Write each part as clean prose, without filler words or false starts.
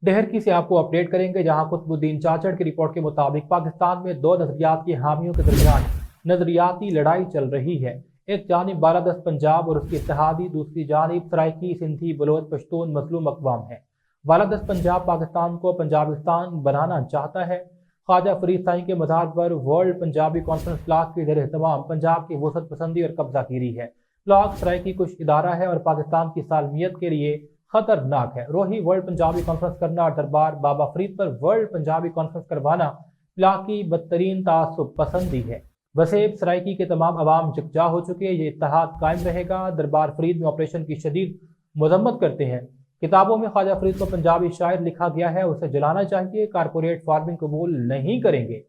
डहर से आपको अपडेट करेंगे, जहां कुतुबुद्दीन चाचड़ की रिपोर्ट के मुताबिक पाकिस्तान में दो नजरियात के हामियों के दरमियान नजरियाती लड़ाई चल रही है। एक जानिब बालादस्त पंजाब और उसके इत्तेहादी, दूसरी जानिब सराइकी, सिंधी, बलोच, पश्तून मजलूम अक़वाम है। बालादस्त पंजाब पाकिस्तान को पंजाबिस्तान बनाना चाहता है। ख्वाजा फरीद साईं के मज़ार पर वर्ल्ड पंजाबी कॉन्फ्रेंस ब्लॉक के ज़ेर एहतमाम पंजाब की वसत पसंदी और कब्जागिरी है। ब्लॉक सराइकी कुछ इदारा है और पाकिस्तान की सालमियत के लिए खतरनाक है। रोही वर्ल्ड पंजाबी कॉन्फ्रेंस करना और दरबार बाबा फरीद पर वर्ल्ड पंजाबी कॉन्फ्रेंस करवाना ब्लॉक की बदतरीन तासुब पसंदी है। वसेब सराइकी के तमाम अवाम जगजा हो चुके, ये इत्तेहाद कायम रहेगा। दरबार फरीद में ऑपरेशन की शदीद मजम्मत करते हैं। किताबों में ख्वाजा फरीद को पंजाबी शायर लिखा गया है, उसे जलाना चाहिए। कारपोरेट फार्मिंग कबूल नहीं करेंगे।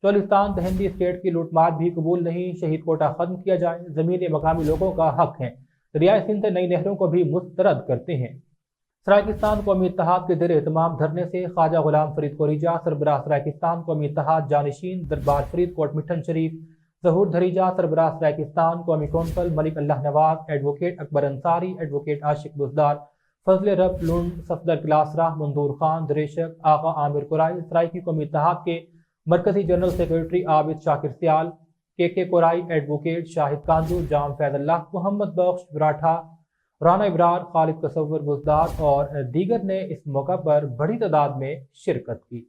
चौलिस्तान दहिंदी स्टेट की लूटमार भी कबूल नहीं। शहीद कोटा खत्म किया जाए। ज़मीनें मकामी लोगों का हक हैं। दरियाए सिंध से नई नहरों को भी मुस्तरद करते हैं। सराइकिस्तान कौमी इत्तेहाद के ज़ेर एहतमाम धरने से ख्वाजा गुलाम फरीद कोरीजा, सरबराह सराइकिस्तान कौमी इत्तेहाद जानशीन दरबार फरीद कोट मिठन शरीफ, ज़हूर धरीजा, सरबराह सराइकिस्तान कौमी कौंसल मलिक अल्लाह नवाज, एडवोकेट अकबर अंसारी, एडवोकेट आशिक बुजदार, फजल रब लुंड, सफदर क्लासरा, मंदूर खान दरेशक, आगा आमिर कुराई, सराइकी कौमी इत्तेहाद के मरकजी जनरल सेक्रेटरी आबिद शाकिर सियाल, के कोराई, एडवोकेट शाहिद कांदू, जाम फैज़ल्लाह, मोहम्मद बख्श बराठा, राना इब्रार, खालिद कसव्वर बुजदार और दीगर ने इस मौका पर बड़ी तादाद में शिरकत की।